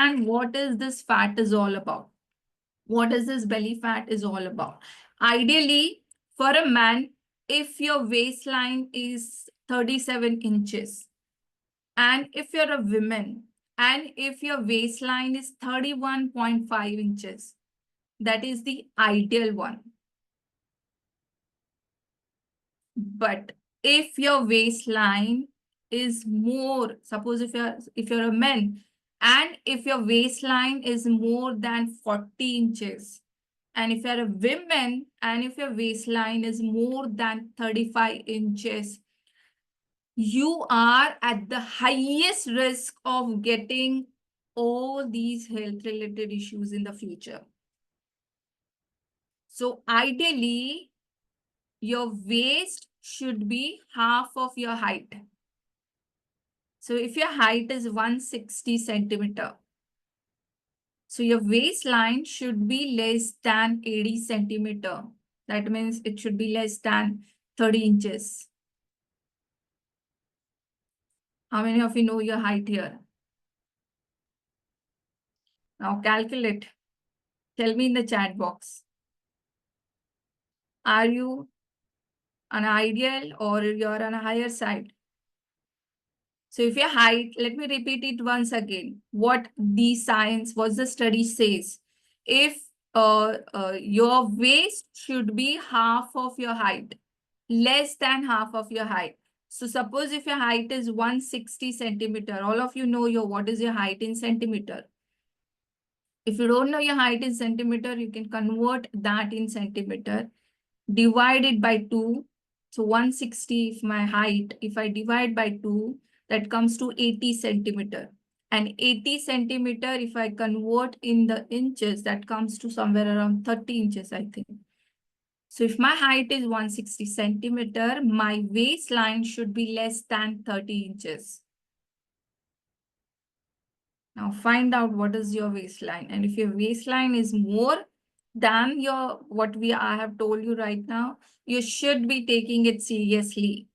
understand what is this fat is all about. What is this belly fat is all about? Ideally, for a man, if your waistline is 37 inches, and if you're a woman, and if your waistline is 31.5 inches, that is the ideal one. But if your waistline is more, suppose if you're a man, and if your waistline is more than 40 inches, and if you're a woman, and if your waistline is more than 35 inches, you are at the highest risk of getting all these health related issues in the future. So ideally, your waist should be half of your height. So if your height is 160 centimeter, so your waistline should be less than 80 centimeter. That means it should be less than 30 inches. How many of you know your height here? Now calculate. Tell me in the chat box. Are you an ideal or you're on a higher side? So if your height, let me repeat it once again. What the study says. If your waist should be half of your height, less than half of your height. So suppose if your height is 160 centimeter, all of you know what is your height in centimeter. If you don't know your height in centimeter, you can convert that in centimeter, divide it by 2. So 160, if my height, if I divide by 2, that comes to 80 centimeter. And 80 centimeter, if I convert in the inches, that comes to somewhere around 30 inches, I think. So if my height is 160 centimeter, my waistline should be less than 30 inches. Now find out what is your waistline. And if your waistline is more than what I have told you right now, you should be taking it seriously.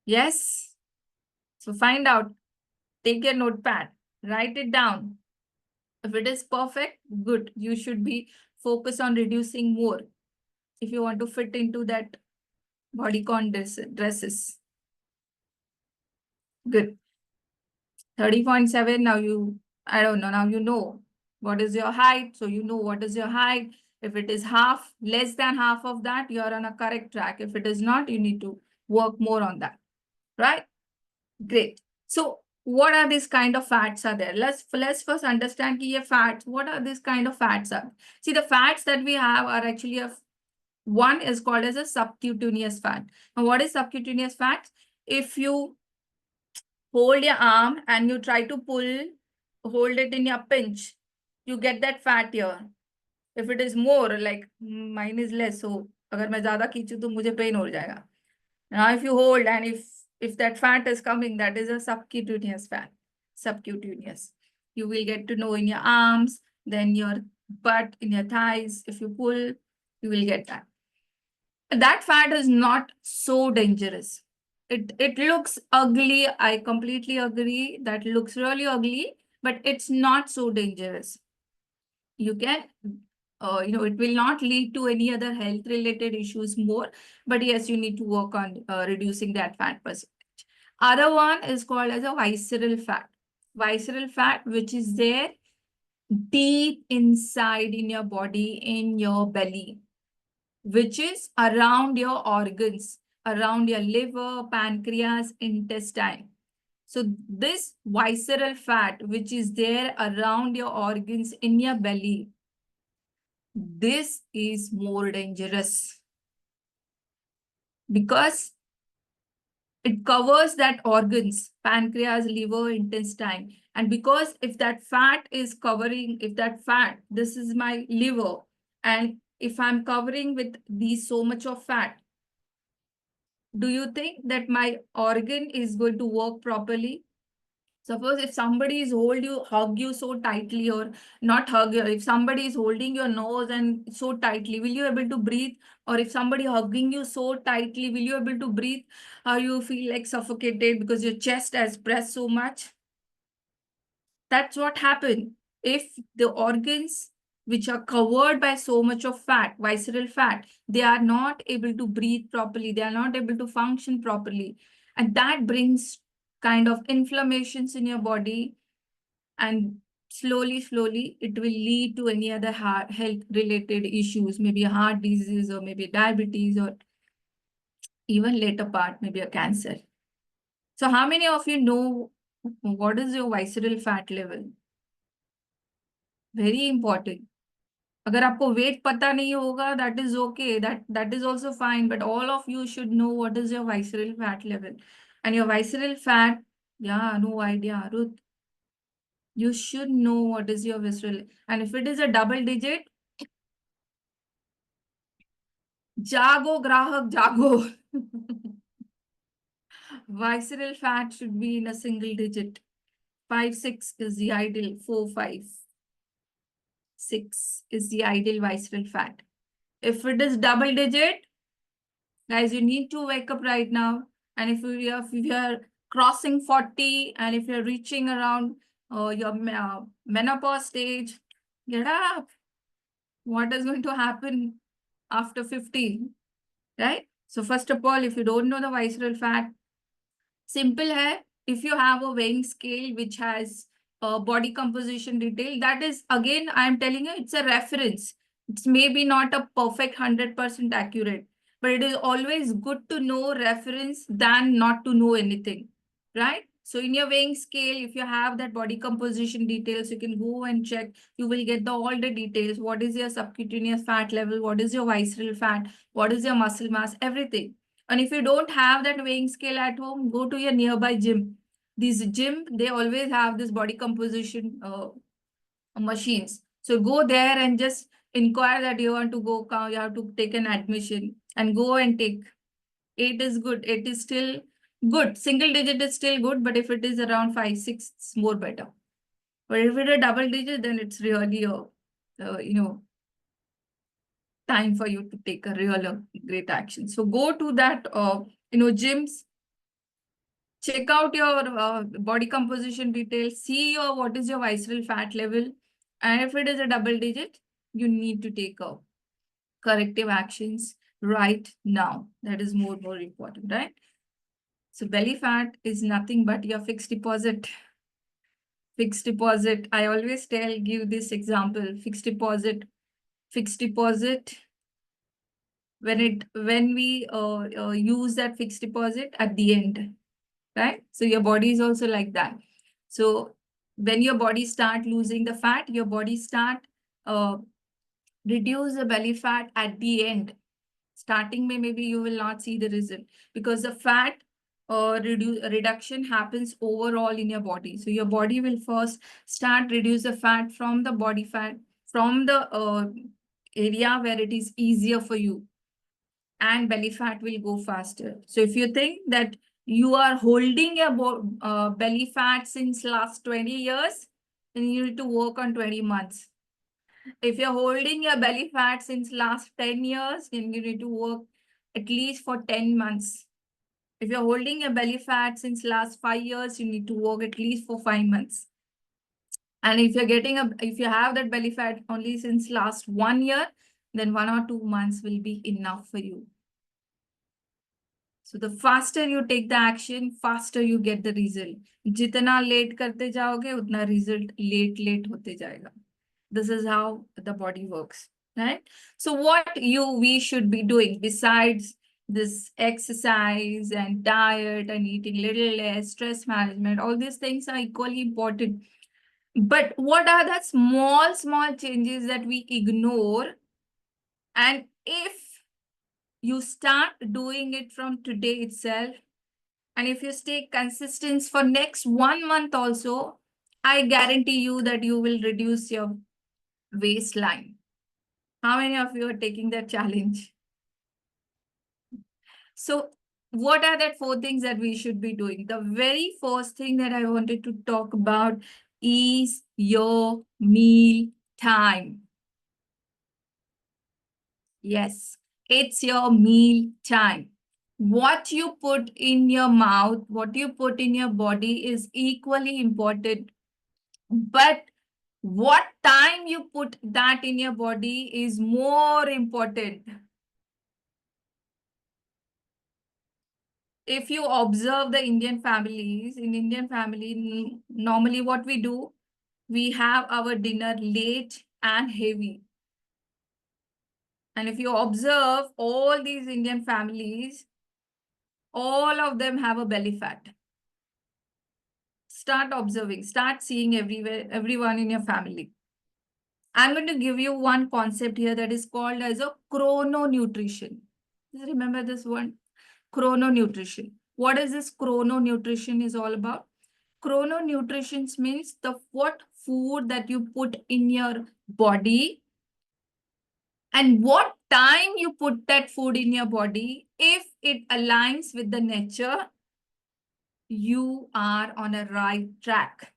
Yes? So find out. Take your notepad. Write it down. If it is perfect, good. You should be focused on reducing more if you want to fit into that bodycon dresses. Good. 30.7. Now I don't know. Now you know what is your height. So you know what is your height. If it is half, less than half of that, you're on a correct track. If it is not, you need to work more on that. Right? Great. So what are these kind of fats are there? Let's first understand key fats. What are these kind of fats are? See, the fats that we have are actually one is called as a subcutaneous fat. Now, what is subcutaneous fat? If you hold your arm and you try to hold it in your pinch, you get that fat here. If it is more, like mine is less, so अगर मैं ज़्यादा खींचूं तो मुझे pain हो जाएगा. Now, if you hold and if that fat is coming, that is a subcutaneous fat. Subcutaneous. You will get to know in your arms, then your butt, in your thighs. If you pull, you will get that. That fat is not so dangerous. It looks ugly. I completely agree. That looks really ugly, but it's not so dangerous. You can, it will not lead to any other health related issues more. But yes, you need to work on reducing that fat percentage. Other one is called as a visceral fat. Visceral fat, which is there deep inside in your body, in your belly, which is around your organs, around your liver, pancreas, intestine. So this visceral fat, which is there around your organs in your belly, this is more dangerous because it covers that organs, pancreas, liver, intestine. And because if that fat is covering, this is my liver, and if I'm covering with so much of fat, do you think that my organ is going to work properly? Suppose if somebody is hug you so tightly, or not hug you, if somebody is holding your nose and so tightly, will you able to breathe? Or if somebody hugging you so tightly, will you able to breathe? Or you feel like suffocated because your chest has pressed so much? That's what happened. If the organs which are covered by so much of fat, visceral fat, they are not able to breathe properly, they are not able to function properly. And that brings kind of inflammations in your body, and slowly it will lead to any other health related issues, maybe a heart disease or maybe diabetes, or even later part maybe a cancer. So how many of you know what is your visceral fat level? Very important. अगर आपको wait पता नहीं होगा, that is okay, that is also fine, but all of you should know what is your visceral fat level. And your visceral fat, yeah, no idea, Ruth. You should know what is your visceral. And if it is a double digit, jago grahak jago. Visceral fat should be in a single digit. 5, 6 is the ideal. 4, 5, 6 is the ideal visceral fat. If it is double digit, guys, you need to wake up right now. And if you are crossing 40, and if you're reaching around your menopause stage, get up. What is going to happen after 50, right? So first of all, if you don't know the visceral fat, simple hai. If you have a weighing scale which has body composition detail, that is, again, I'm telling you, it's a reference. It's maybe not a perfect 100% accurate, but it is always good to know reference than not to know anything, right? So in your weighing scale, if you have that body composition details, you can go and check. You will get all the details. What is your subcutaneous fat level? What is your visceral fat? What is your muscle mass? Everything. And if you don't have that weighing scale at home, go to your nearby gym. These gym, they always have this body composition machines. So go there and just inquire that you want to go, you have to take an admission and go and take. 8 is good. 8 is still good. Single digit is still good, but if it is around 5, 6, it's more better. But if it is a double digit, then it's really a, time for you to take a real great action. So go to that, gyms, check out your body composition details, see what is your visceral fat level. And if it is a double digit, you need to take corrective actions right now. That is more important, right? So belly fat is nothing but your fixed deposit. Fixed deposit. I always give this example, fixed deposit. Fixed deposit, when we use that fixed deposit at the end, right? So your body is also like that. So when your body start losing the fat, your body start reduce the belly fat at the end. Starting maybe you will not see the result, because the fat reduction happens overall in your body. So your body will first start reduce the fat from the body fat, from the area where it is easier for you, and belly fat will go faster. So if you think that you are holding your belly fat since last 20 years, then you need to work on 20 months. If you're holding your belly fat since last 10 years, then you need to work at least for 10 months. If you're holding your belly fat since last 5 years, you need to work at least for 5 months. And if you have that belly fat only since last 1 year, then 1 or 2 months will be enough for you. So the faster you take the action, faster you get the result. जितना late करते जाओगे, उतना result late होते जाएगा. This is how the body works, right? So what we should be doing besides this exercise and diet and eating little less, stress management, all these things are equally important. But what are the small changes that we ignore? And if you start doing it from today itself, and if you stay consistent for next 1 month also, I guarantee you that you will reduce your waistline. How many of you are taking that challenge? So what are the 4 things that we should be doing? The very first thing that I wanted to talk about is your meal time. Yes, it's your meal time. What you put in your mouth, what you put in your body is equally important. But what time you put that in your body is more important. If you observe the Indian families, in Indian family, normally what we do, we have our dinner late and heavy. And if you observe all these Indian families, all of them have a belly fat. Start observing, start seeing everywhere, everyone in your family. I'm going to give you one concept here that is called as a chrononutrition. Just remember this one, chrononutrition. What is this chrononutrition is all about? Chrononutrition means the what food that you put in your body and what time you put that food in your body. If it aligns with the nature, you are on a right track.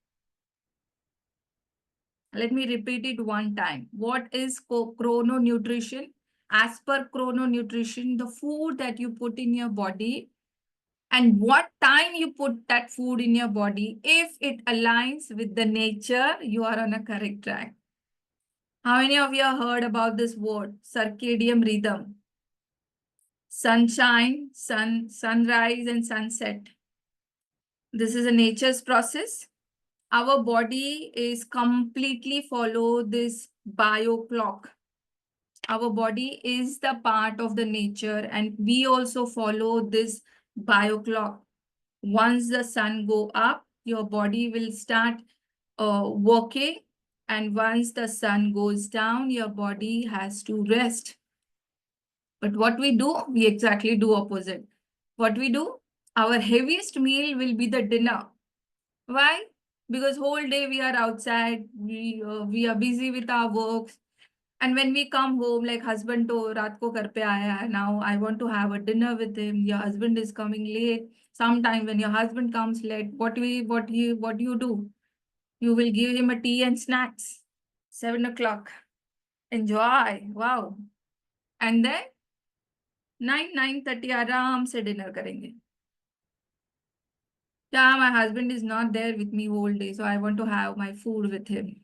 Let me repeat it one time. What is chrononutrition? As per chrononutrition, the food that you put in your body and what time you put that food in your body, if it aligns with the nature, you are on a correct track. How many of you have heard about this word, circadian rhythm? Sunshine, sunrise and sunset. This is a nature's process. Our body is completely follow this bio clock. Our body is the part of the nature and we also follow this bio clock. Once the sun go up, your body will start working, and once the sun goes down, your body has to rest. But what we do, we exactly do opposite. What we do, our heaviest meal will be the dinner. Why? Because whole day we are outside, we are busy with our works. And when we come home, like husband to raat ko घर पे आया है, now I want to have a dinner with him. Your husband is coming late. Sometime when your husband comes late, what you do? You will give him a tea and snacks. 7 o'clock. Enjoy. Wow. And then 9:30 आराम से dinner करेंगे. Yeah, my husband is not there with me whole day, so I want to have my food with him.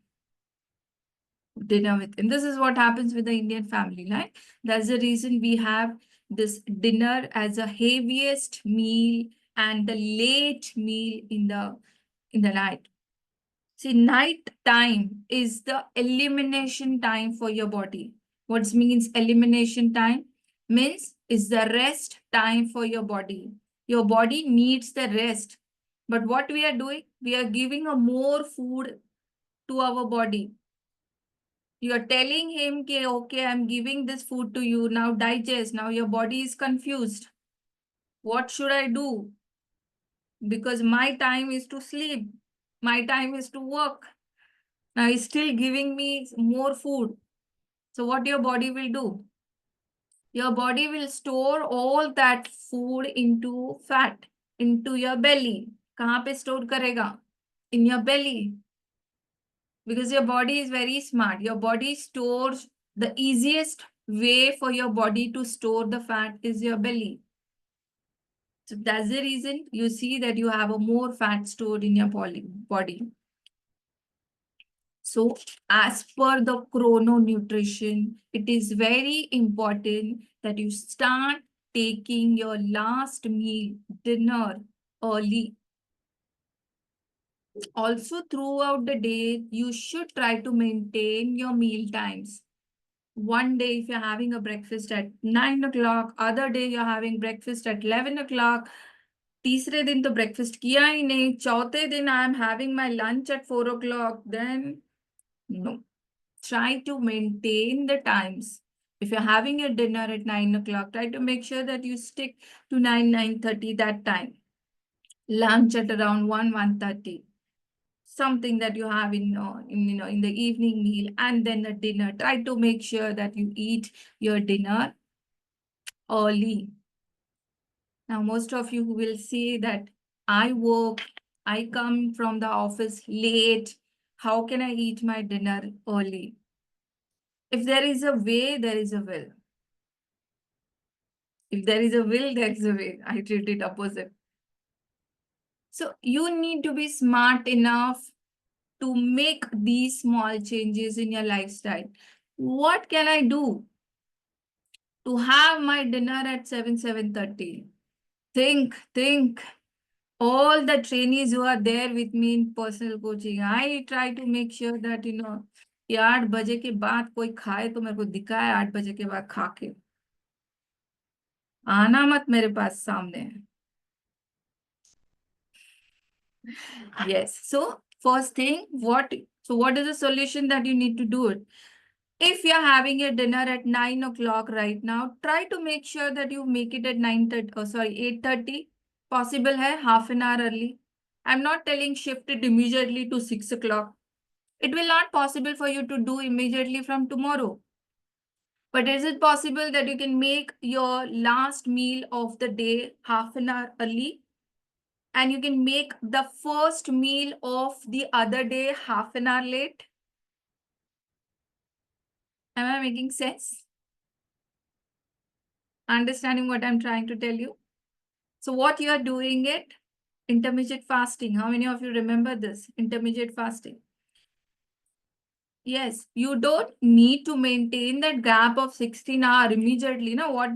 Dinner with him. This is what happens with the Indian family, right? That's the reason we have this dinner as a heaviest meal and the late meal in the night. See, night time is the elimination time for your body. What means elimination time? Means is the rest time for your body. Your body needs the rest. But what we are doing, we are giving a more food to our body. You are telling him, okay, I'm giving this food to you. Now digest. Now your body is confused. What should I do? Because my time is to sleep. My time is to work. Now he's still giving me more food. So what your body will do? Your body will store all that food into fat, into your belly. कहाँ पे store करेगा? In your belly. Because your body is very smart. Your body stores, the easiest way for your body to store the fat is your belly. So that's the reason you see that you have a more fat stored in your body. So as per the chrononutrition, it is very important that you start taking your last meal, dinner, early. Also, throughout the day, you should try to maintain your meal times. One day, if you're having a breakfast at 9 o'clock, other day you're having breakfast at 11 o'clock, तीसरे दिन तो breakfast किया ही नहीं, चौथे दिन I am having my lunch at 4 o'clock, then no. Try to maintain the times. If you're having your dinner at 9 o'clock, try to make sure that you stick to 9:30 that time. Lunch at around 1:30. Something that you have in the evening meal, and then the dinner. Try to make sure that you eat your dinner early. Now, most of you will see that I work, I come from the office late. How can I eat my dinner early? If there is a way, there is a will. If there is a will, there is a way. I treat it opposite. So you need to be smart enough to make these small changes in your lifestyle. What can I do to have my dinner at 7:30? Think. All the trainees who are there with me in personal coaching, I try to make sure that ये 8 बजे के बाद कोई खाए तो मेरे को दिखाए 8 बजे के बाद खा के आना मत मेरे पास सामने. Yes. So first thing, what is the solution that you need to do it? If you're having a dinner at 9 o'clock right now, try to make sure that you make it at 9:30, 8:30. Possible hai, half an hour early. I'm not telling shift it immediately to 6 o'clock. It will not possible for you to do immediately from tomorrow. But is it possible that you can make your last meal of the day half an hour early? And you can make the first meal of the other day half an hour late? Am I making sense? Understanding what I'm trying to tell you? So what you are doing it, intermittent fasting. How many of you remember this? Intermittent fasting. Yes, you don't need to maintain that gap of 16 hours immediately. Now, what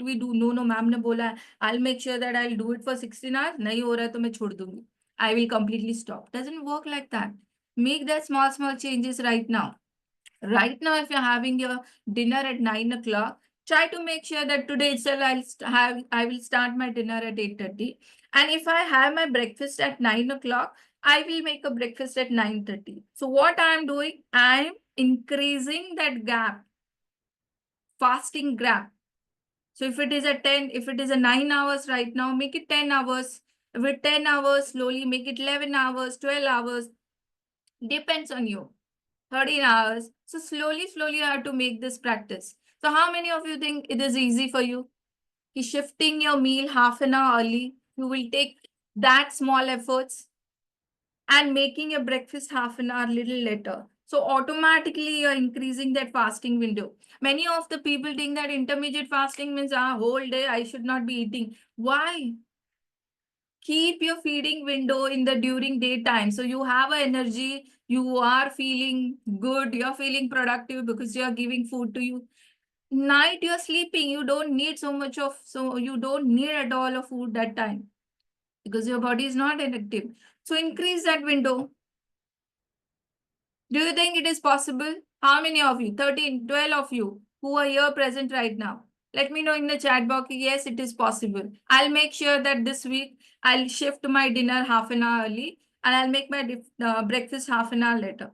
we do, no, ma'am ne bola, I'll make sure that I'll do it for 16 hours. Nahi ho raha to main chhod dungi. I will completely stop. Doesn't work like that. Make that small changes right now. Right now, if you're having your dinner at 9 o'clock, try to make sure that today itself I will start my dinner at 8:30. And if I have my breakfast at 9 o'clock, I will make a breakfast at 9:30. So what I'm doing, I'm increasing that gap, fasting gap. So if it is a 10, if it is a 9 hours right now, make it 10 hours. If it's 10 hours, slowly make it 11 hours, 12 hours. Depends on you. 13 hours. So slowly, you have to make this practice. So how many of you think it is easy for you? Shifting your meal half an hour early, you will take that small efforts and making your breakfast half an hour little later. So automatically you're increasing that fasting window. Many of the people think that intermediate fasting means whole day I should not be eating. Why? Keep your feeding window in the during daytime. So you have energy, you are feeling good, you're feeling productive because you're giving food to you. Night you're sleeping, you don't need you don't need at all of food that time because your body is not inactive. So increase that window. Do you think it is possible? How many of you? 13, 12 of you who are here present right now. Let me know in the chat box. Yes, it is possible. I'll make sure that this week I'll shift my dinner half an hour early and I'll make my breakfast half an hour later.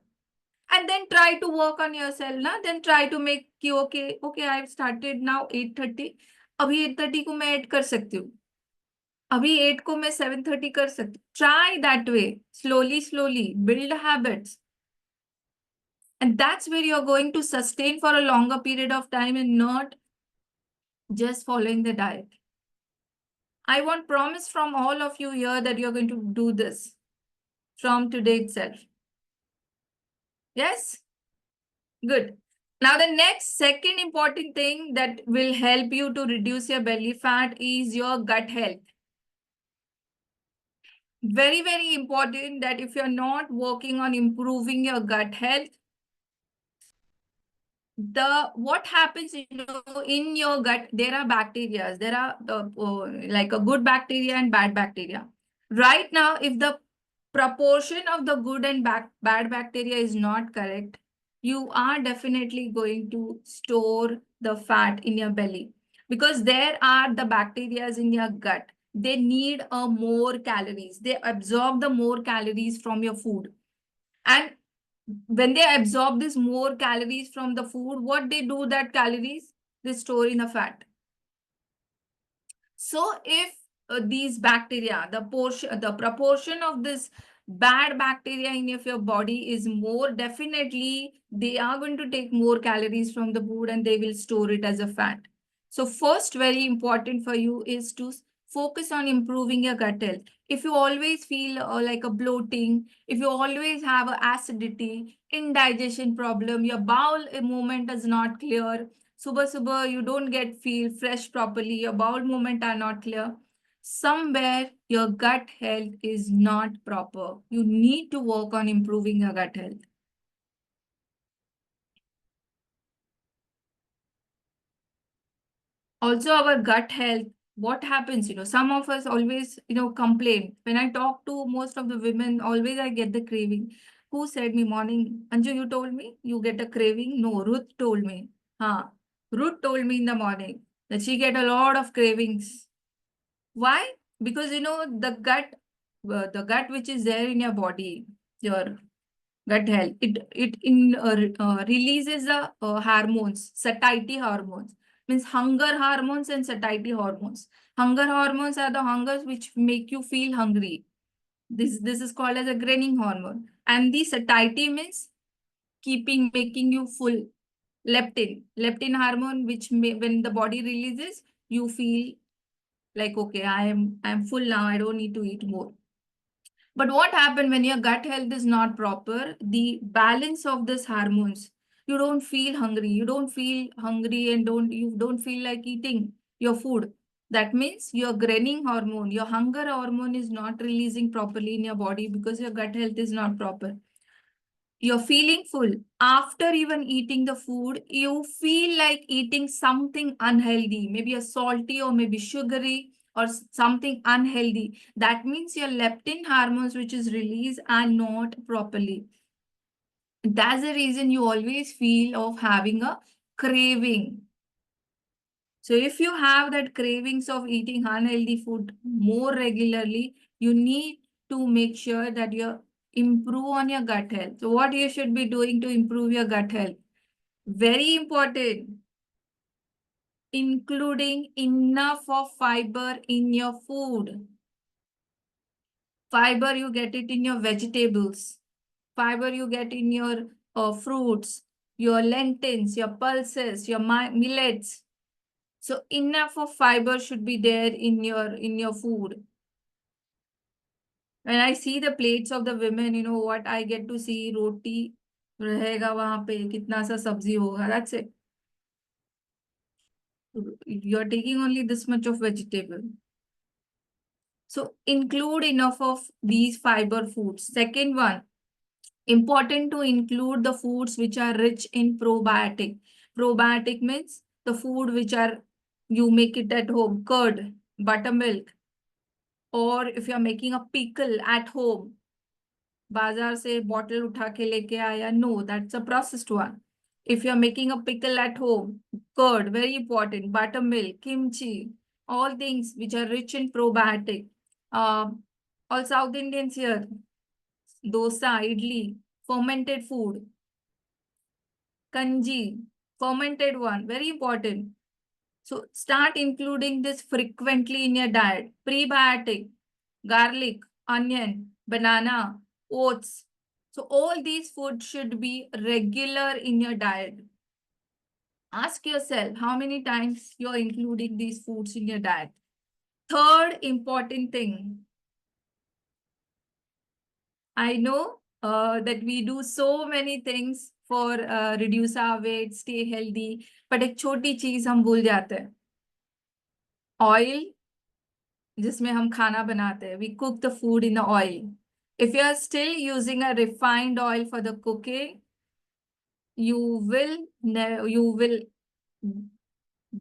And then try to work on yourself. Na? Then try to make okay, I've started now 8:30. अभी 8:30 को मैं 8 कर सकती हूँ. अभी 8 को मैं 7:30 कर सकती हूँ. Try that way. Slowly. Build habits. And that's where you're going to sustain for a longer period of time and not just following the diet. I want promise from all of you here that you're going to do this from today itself. Yes? Good. Now, the next second important thing that will help you to reduce your belly fat is your gut health. Very important that if you're not working on improving your gut health, what happens, in your gut, there are bacteria. There are like a good bacteria and bad bacteria. Right now, if the proportion of the good and bad bacteria is not correct, you are definitely going to store the fat in your belly because there are the bacteria in your gut. They need more calories. They absorb the more calories from your food. And when they absorb this more calories from the food, what they do that calories? They store in the fat. So if these bacteria, the proportion of this bad bacteria in your body is more, definitely they are going to take more calories from the food and they will store it as a fat. So first, very important for you is to Focus on improving your gut health. If you always feel like a bloating, if you always have a acidity, indigestion problem, your bowel movement is not clear, subah you don't get feel fresh properly, your bowel movement are not clear, somewhere your gut health is not proper. You need to work on improving your gut health. Also, our gut health, what happens, some of us always, complain. When I talk to most of the women, always I get the craving. Who said me morning? Anju, you told me you get a craving? No, Ruth told me. Huh. Ruth told me in the morning that she get a lot of cravings. Why? Because, the gut which is there in your body, your gut health, it releases the hormones, satiety hormones, means hunger hormones and satiety hormones. Hunger hormones are the hungers which make you feel hungry. This is called as a ghrelin hormone, and the satiety means making you full. Leptin hormone, which when the body releases, you feel like, okay, I am full now, I don't need to eat more. But what happens when your gut health is not proper? The balance of these hormones, you don't feel hungry. You don't feel hungry and you don't feel like eating your food. That means your ghrelin hormone, your hunger hormone is not releasing properly in your body because your gut health is not proper. You're feeling full. After even eating the food, you feel like eating something unhealthy, maybe a salty or maybe sugary or something unhealthy. That means your leptin hormones, which is released, are not properly. That's the reason you always feel of having a craving. So if you have that cravings of eating unhealthy food more regularly, you need to make sure that you improve on your gut health. So what you should be doing to improve your gut health? Very important, including enough of fiber in your food. Fiber, you get it in your vegetables. Fiber, you get in your fruits, your lentils, your pulses, your millets. So enough of fiber should be there in your food. When I see the plates of the women, you know what I get to see? Roti रहेगा वहां पे, कितना सा सब्जी होगा. That's it. You're taking only this much of vegetable. So include enough of these fiber foods. Second one, important to include the foods which are rich in probiotic. Probiotic means the food which are, you make it at home, curd, buttermilk, or if you're making a pickle at home, बाजार से bottle उठा के लेके आया, no, that's a processed one. If you're making a pickle at home, curd, very important, buttermilk, kimchi, all things which are rich in probiotic. All South Indians here, dosa, idli, fermented food, kanji, fermented one, very important. So start including this frequently in your diet. Prebiotic, garlic, onion, banana, oats. So all these foods should be regular in your diet. Ask yourself how many times you're including these foods in your diet. Third important thing, I know that we do so many things for reduce our weight, stay healthy, but एक छोटी चीज हम भूल जाते हैं. Oil, जिसमें हम खाना बनाते हैं. We cook the food in the oil. If you are still using a refined oil for the cooking, the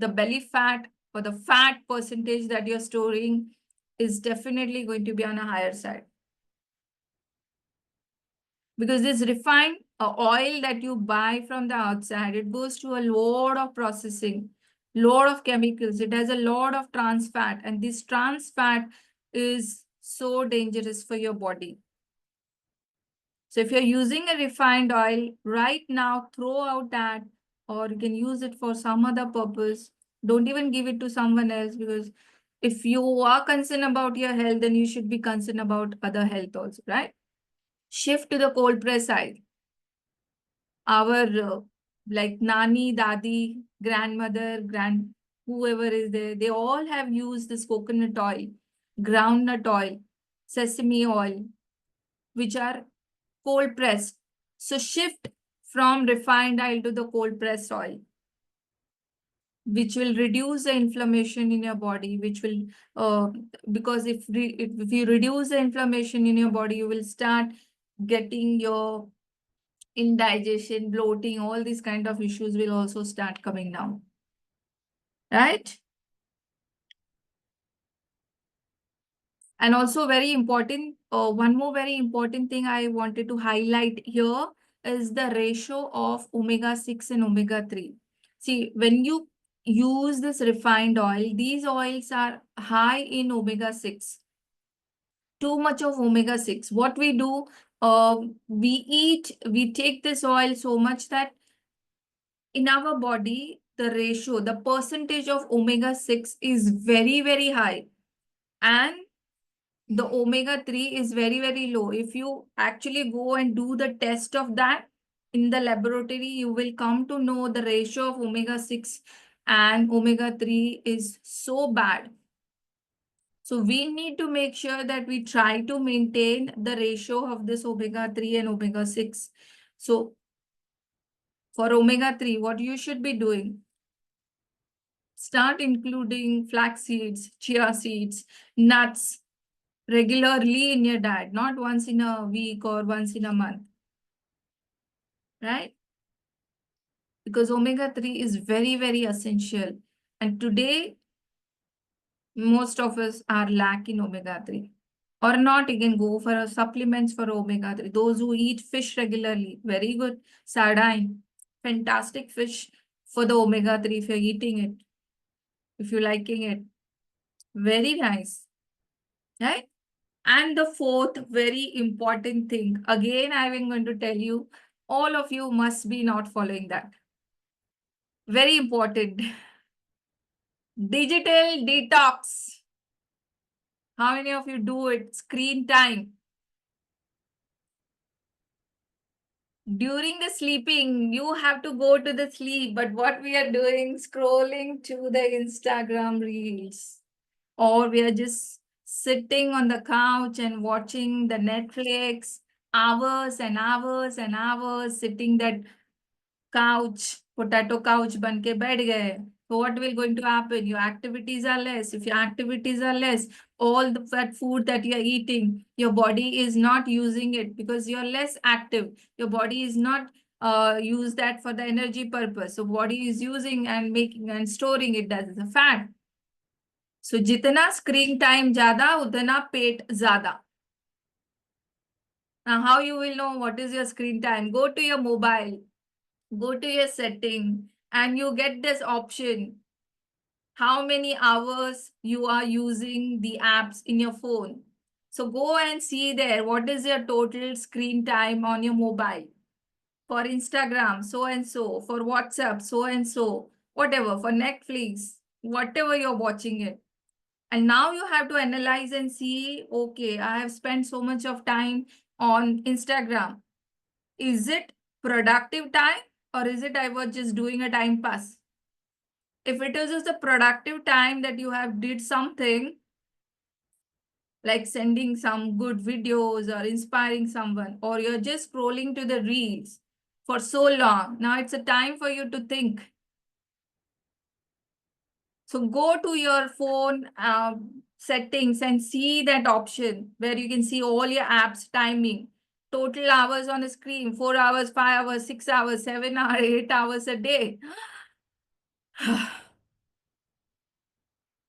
belly fat or the fat percentage that you're storing is definitely going to be on a higher side. Because this refined oil that you buy from the outside, it goes through a lot of processing, lot of chemicals. It has a lot of trans fat, and this trans fat is so dangerous for your body. So if you're using a refined oil right now, throw out that, or you can use it for some other purpose. Don't even give it to someone else, because if you are concerned about your health, then you should be concerned about other health also, right? Shift to the cold press side. Our like nani, dadi, grandmother, whoever is there, they all have used this coconut oil, groundnut oil, sesame oil, which are cold pressed. So shift from refined oil to the cold pressed oil, which will reduce the inflammation in your body, which will, because if you reduce the inflammation in your body, you will start getting your indigestion, bloating, all these kind of issues will also start coming down, right? And also very important, one more very important thing I wanted to highlight here is the ratio of omega-6 and omega-3. See, when you use this refined oil, these oils are high in omega-6. Too much of omega-6. What we do, we take this oil so much that in our body, the ratio, the percentage of omega-6 is very, very high. And the omega-3 is very, very low. If you actually go and do the test of that in the laboratory, you will come to know the ratio of omega-6 and omega-3 is so bad. So we need to make sure that we try to maintain the ratio of this omega-3 and omega-6. So for omega-3, what you should be doing, start including flax seeds, chia seeds, nuts regularly in your diet, not once in a week or once in a month, right? Because omega-3 is very, very essential. And today, most of us are lacking omega-3. Or not, you can go for supplements for omega-3. Those who eat fish regularly, very good. Sardine, fantastic fish for the omega-3 if you're eating it, if you're liking it. Very nice, right? And the fourth very important thing, again, I'm going to tell you, all of you must be not following that. Very important. Digital detox. How many of you do it? Screen time. During the sleeping, you have to go to the sleep. But what we are doing, scrolling to the Instagram reels. Or we are just sitting on the couch and watching the Netflix, hours and hours and hours, sitting that couch, potato couch ban ke baith gaye. So what will going to happen? Your activities are less. If your activities are less, all that food that you're eating, your body is not using it because you're less active. Your body is not use that for the energy purpose. So body is using and making and storing it as a fat. So जितना screen time ज़्यादा उतना पेट ज़्यादा. Now how you will know what is your screen time? Go to your mobile, go to your setting, and you get this option. How many hours you are using the apps in your phone. So go and see there what is your total screen time on your mobile. For Instagram, so and so. For WhatsApp, so and so. Whatever. For Netflix, whatever you're watching it. And now you have to analyze and see, okay, I have spent so much of time on Instagram. Is it productive time or is it I was just doing a time pass? If it is just a productive time that you have did something like sending some good videos or inspiring someone, or you're just scrolling to the reels for so long, now it's a time for you to think. So go to your phone settings and see that option where you can see all your apps timing, total hours on the screen, 4 hours, 5 hours, 6 hours, 7 hours, 8 hours a day.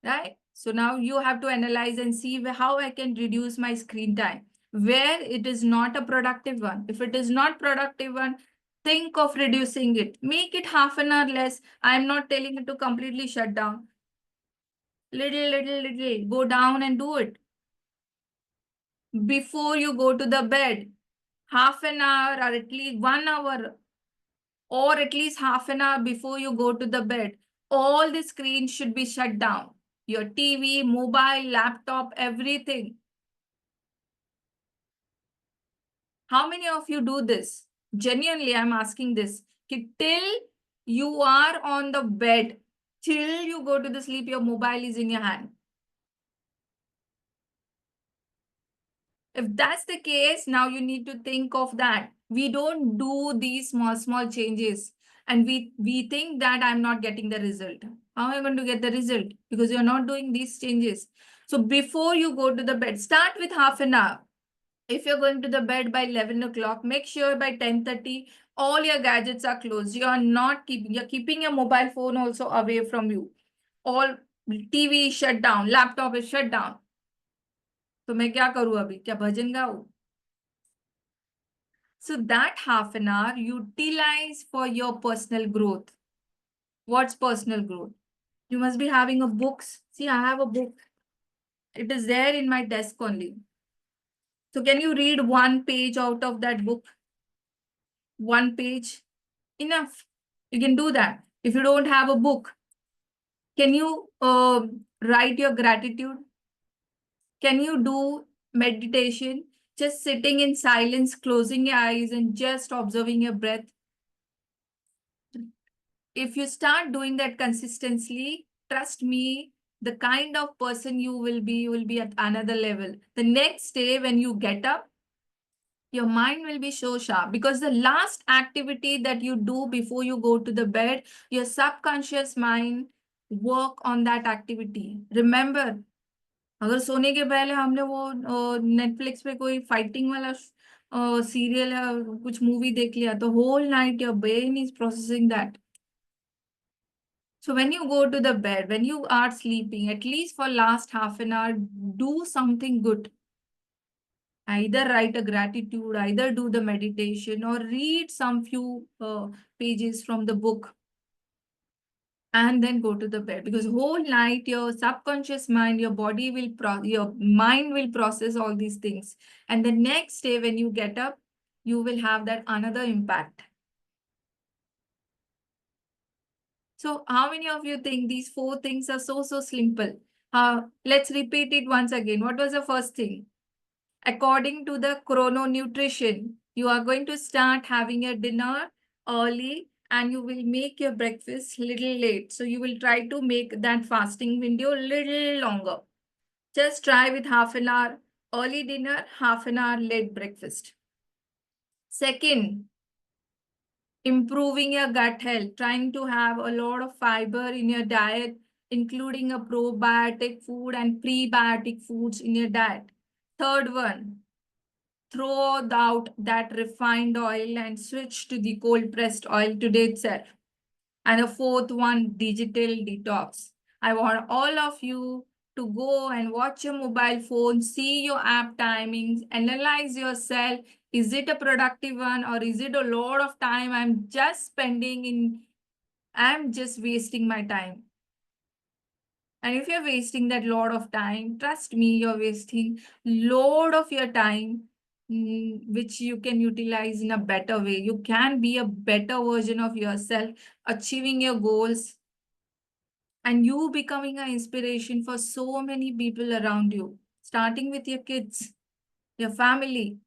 Right? So now you have to analyze and see how I can reduce my screen time, where it is not a productive one. If it is not productive one, think of reducing it. Make it half an hour less. I'm not telling you to completely shut down. Little, go down and do it. Before you go to the bed, half an hour or at least 1 hour or at least half an hour before you go to the bed, all the screens should be shut down. Your TV, mobile, laptop, everything. How many of you do this? Genuinely, I'm asking this. Till you are on the bed, till you go to the sleep, your mobile is in your hand. If that's the case, now you need to think of that. We don't do these small changes and we think that I'm not getting the result. How am I going to get the result? Because you're not doing these changes. So before you go to the bed, start with half an hour. If you're going to the bed by 11 o'clock, make sure by 10:30, all your gadgets are closed. You're keeping your mobile phone also away from you. All TV is shut down, laptop is shut down. तो मैं क्या करूँ अभी? क्या भजन गाऊं? So that half an hour utilize for your personal growth. What's personal growth? You must be having a books. See, I have a book. It is there in my desk only. So can you read one page out of that book? One page? Enough. You can do that. If you don't have a book, can you write your gratitude? Can you do meditation? Just sitting in silence, closing your eyes and just observing your breath. If you start doing that consistently, trust me, the kind of person you will be at another level. The next day when you get up, your mind will be so sharp because the last activity that you do before you go to the bed, your subconscious mind work on that activity. Remember, अगर सोने के पहले हमने वो Netflix पे कोई fighting वाला serial या कुछ मूवी देख लिया तो whole night your brain is processing that. So when you go to the bed, when you are sleeping, at least for last half an hour, do something good. Either write a gratitude, either do the meditation or read some few pages from the book and then go to the bed. Because whole night, your subconscious mind, your body will, your mind will process all these things. And the next day when you get up, you will have that another impact. So how many of you think these four things are so simple? Let's repeat it once again. What was the first thing? According to the chrononutrition, you are going to start having your dinner early and you will make your breakfast little late. So you will try to make that fasting window little longer. Just try with half an hour early dinner, half an hour late breakfast. Second, improving your gut health, trying to have a lot of fiber in your diet, including a probiotic food and prebiotic foods in your diet. Third one, throw out that refined oil and switch to the cold pressed oil today itself. And a fourth one, digital detox. I want all of you to go and watch your mobile phone, see your app timings, analyze yourself. Is it a productive one or is it a lot of time I'm just wasting my time? And if you're wasting that lot of time, trust me, you're wasting load of your time, which you can utilize in a better way. You can be a better version of yourself, achieving your goals, and you becoming an inspiration for so many people around you, starting with your kids, your family,